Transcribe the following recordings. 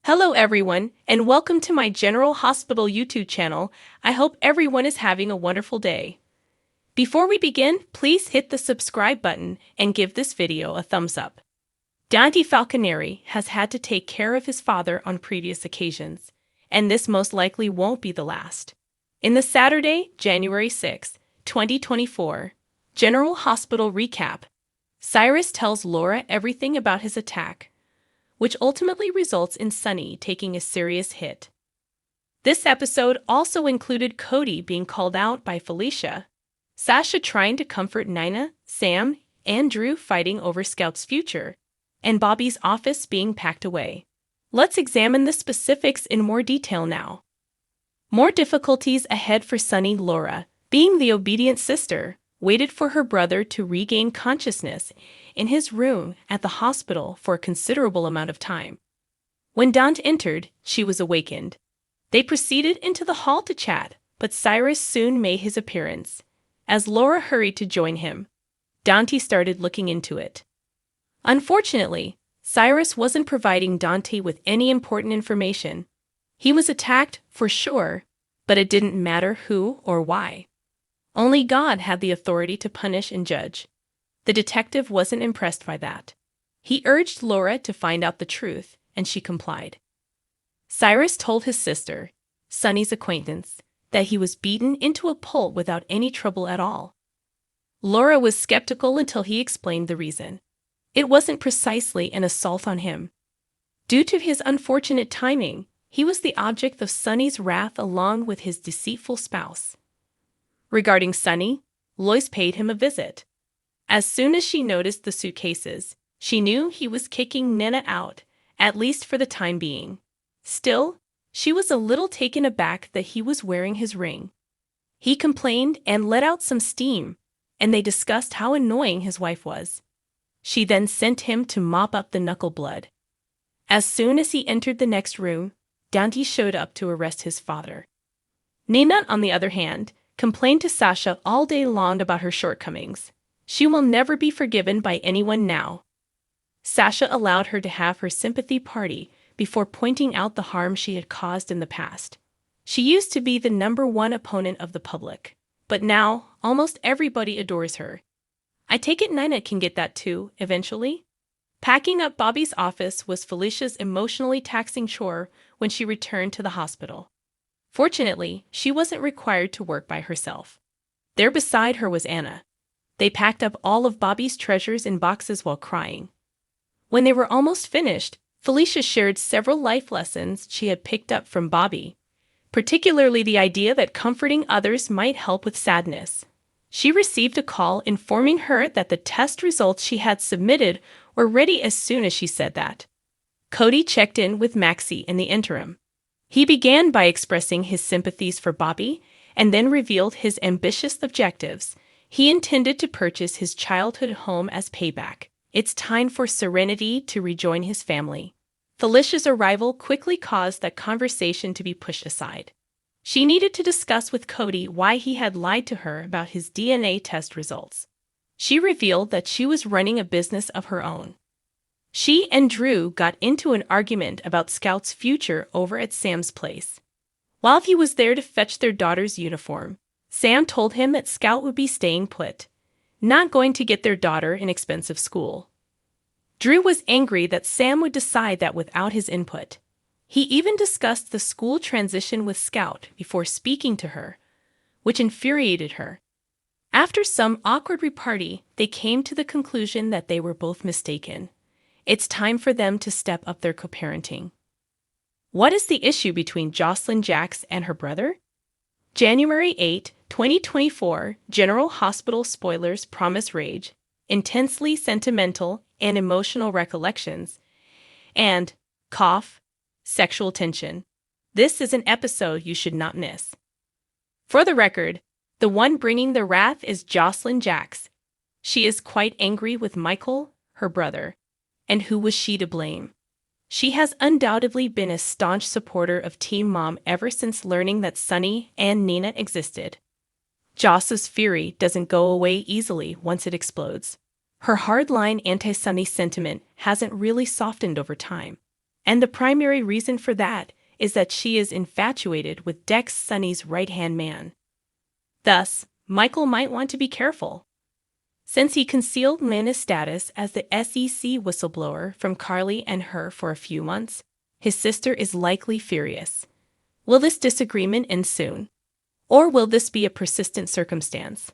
Hello everyone, and welcome to my General Hospital YouTube channel. I hope everyone is having a wonderful day. Before we begin, please hit the subscribe button and give this video a thumbs up. Dante Falconeri has had to take care of his father on previous occasions, and this most likely won't be the last. In the Saturday, January 6, 2024, General Hospital recap, Cyrus tells Laura everything about his attack, which ultimately results in Sunny taking a serious hit. This episode also included Cody being called out by Felicia, Sasha trying to comfort Nina, Sam, and Drew fighting over Scout's future, and Bobby's office being packed away. Let's examine the specifics in more detail now. More difficulties ahead for Sunny. Laura, being the obedient sister, waited for her brother to regain consciousness in his room at the hospital for a considerable amount of time. When Dante entered, she was awakened. They proceeded into the hall to chat, but Cyrus soon made his appearance. As Laura hurried to join him, Dante started looking into it. Unfortunately, Cyrus wasn't providing Dante with any important information. He was attacked, for sure, but it didn't matter who or why. Only God had the authority to punish and judge. The detective wasn't impressed by that. He urged Laura to find out the truth, and she complied. Cyrus told his sister, Sunny's acquaintance, that he was beaten into a pulp without any trouble at all. Laura was skeptical until he explained the reason. It wasn't precisely an assault on him. Due to his unfortunate timing, he was the object of Sunny's wrath along with his deceitful spouse. Regarding Sunny, Lois paid him a visit. As soon as she noticed the suitcases, she knew he was kicking Nina out, at least for the time being. Still, she was a little taken aback that he was wearing his ring. He complained and let out some steam, and they discussed how annoying his wife was. She then sent him to mop up the knuckle blood. As soon as he entered the next room, Dante showed up to arrest his father. Nina, on the other hand, complained to Sasha all day long about her shortcomings. She will never be forgiven by anyone now. Sasha allowed her to have her sympathy party before pointing out the harm she had caused in the past. She used to be the #1 opponent of the public, but now almost everybody adores her. I take it Nina can get that too, eventually. Packing up Bobby's office was Felicia's emotionally taxing chore when she returned to the hospital. Fortunately, she wasn't required to work by herself. There beside her was Anna. They packed up all of Bobby's treasures in boxes while crying. When they were almost finished, Felicia shared several life lessons she had picked up from Bobby, particularly the idea that comforting others might help with sadness. She received a call informing her that the test results she had submitted were ready as soon as she said that. Cody checked in with Maxie in the interim. He began by expressing his sympathies for Bobby and then revealed his ambitious objectives. He intended to purchase his childhood home as payback. It's time for Serenity to rejoin his family. Felicia's arrival quickly caused that conversation to be pushed aside. She needed to discuss with Cody why he had lied to her about his DNA test results. She revealed that she was running a business of her own. She and Drew got into an argument about Scout's future over at Sam's place. While he was there to fetch their daughter's uniform, Sam told him that Scout would be staying put, not going to get their daughter an expensive school. Drew was angry that Sam would decide that without his input. He even discussed the school transition with Scout before speaking to her, which infuriated her. After some awkward repartee, they came to the conclusion that they were both mistaken. It's time for them to step up their co-parenting. What is the issue between Jocelyn Jax and her brother? January 8, 2024, General Hospital spoilers promise rage, intensely sentimental and emotional recollections, and, cough, sexual tension. This is an episode you should not miss. For the record, the one bringing the wrath is Jocelyn Jax. She is quite angry with Michael, her brother. And who was she to blame? She has undoubtedly been a staunch supporter of Team Mom ever since learning that Sunny and Nina existed. Joss's fury doesn't go away easily once it explodes. Her hardline anti-Sunny sentiment hasn't really softened over time. And the primary reason for that is that she is infatuated with Dex Sunny's right-hand man. Thus, Michael might want to be careful. Since he concealed Lana's status as the SEC whistleblower from Carly and her for a few months, his sister is likely furious. Will this disagreement end soon? Or will this be a persistent circumstance?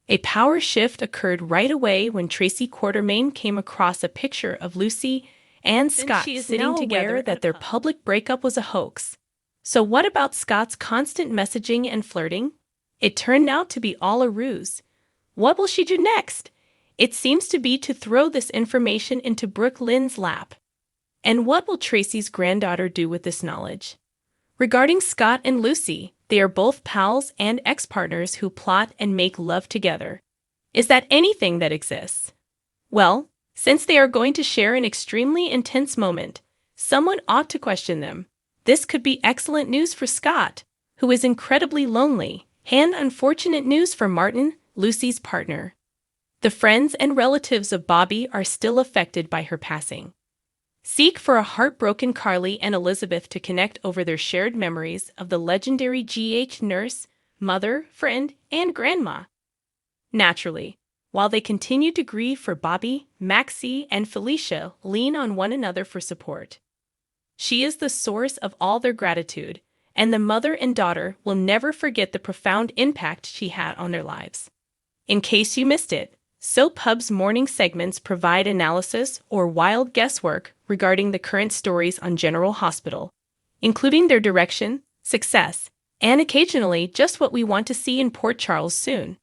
A power shift occurred right away when Tracy Quartermain came across a picture of Lucy and Scott sitting together that their public breakup was a hoax. So what about Scott's constant messaging and flirting? It turned out to be all a ruse. What will she do next? It seems to be to throw this information into Brooke Lynn's lap. And what will Tracy's granddaughter do with this knowledge? Regarding Scott and Lucy, they are both pals and ex-partners who plot and make love together. Is that anything that exists? Well, since they are going to share an extremely intense moment, someone ought to question them. This could be excellent news for Scott, who is incredibly lonely, and unfortunate news for Martin, Lucy's partner. The friends and relatives of Bobby are still affected by her passing. Seek for a heartbroken Carly and Elizabeth to connect over their shared memories of the legendary GH nurse, mother, friend, and grandma. Naturally, while they continue to grieve for Bobby, Maxie, and Felicia lean on one another for support. She is the source of all their gratitude, and the mother and daughter will never forget the profound impact she had on their lives. In case you missed it, Soap Hub's morning segments provide analysis or wild guesswork regarding the current stories on General Hospital, including their direction, success, and occasionally just what we want to see in Port Charles soon.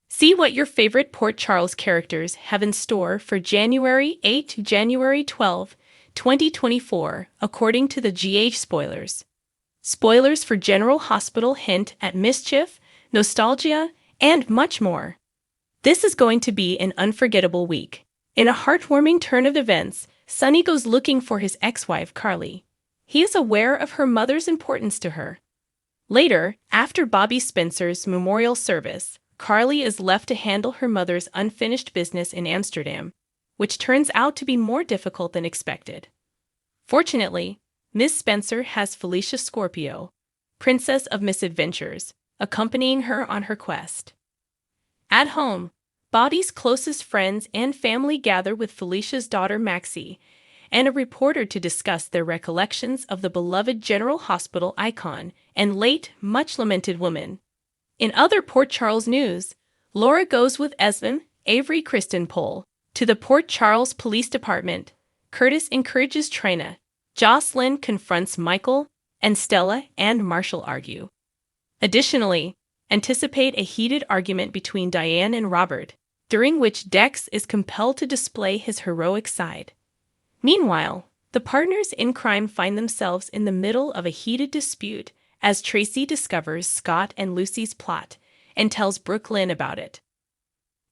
See what your favorite Port Charles characters have in store for January 8 to January 12, 2024, according to the GH spoilers. Spoilers for General Hospital hint at mischief, nostalgia, and much more. This is going to be an unforgettable week. In a heartwarming turn of events, Sonny goes looking for his ex-wife, Carly. He is aware of her mother's importance to her. Later, after Bobby Spencer's memorial service, Carly is left to handle her mother's unfinished business in Amsterdam, which turns out to be more difficult than expected. Fortunately, Miss Spencer has Felicia Scorpio, Princess of Misadventures, accompanying her on her quest. At home, Bobby's closest friends and family gather with Felicia's daughter Maxie and a reporter to discuss their recollections of the beloved General Hospital icon and late, much-lamented woman. In other Port Charles news, Laura goes with Esmond, Avery Kristenpol, to the Port Charles Police Department. Curtis encourages Trina. Jocelyn confronts Michael, and Stella and Marshall argue. Additionally, anticipate a heated argument between Diane and Robert, during which Dex is compelled to display his heroic side. Meanwhile, the partners in crime find themselves in the middle of a heated dispute as Tracy discovers Scott and Lucy's plot and tells Brooke Lynn about it.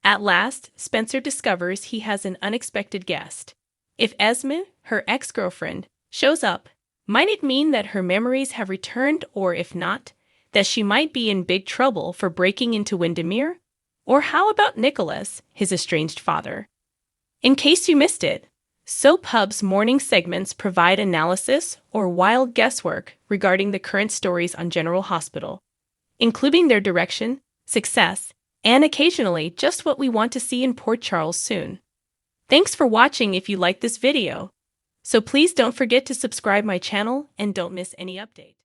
At last, Spencer discovers he has an unexpected guest. If Esme, her ex-girlfriend, shows up, might it mean that her memories have returned, or if not, that she might be in big trouble for breaking into Windermere? Or how about Nicholas, his estranged father? In case you missed it, Soap Hub's morning segments provide analysis or wild guesswork regarding the current stories on General Hospital, including their direction, success, and occasionally just what we want to see in Port Charles soon. Thanks for watching if you liked this video. So please don't forget to subscribe my channel and don't miss any update.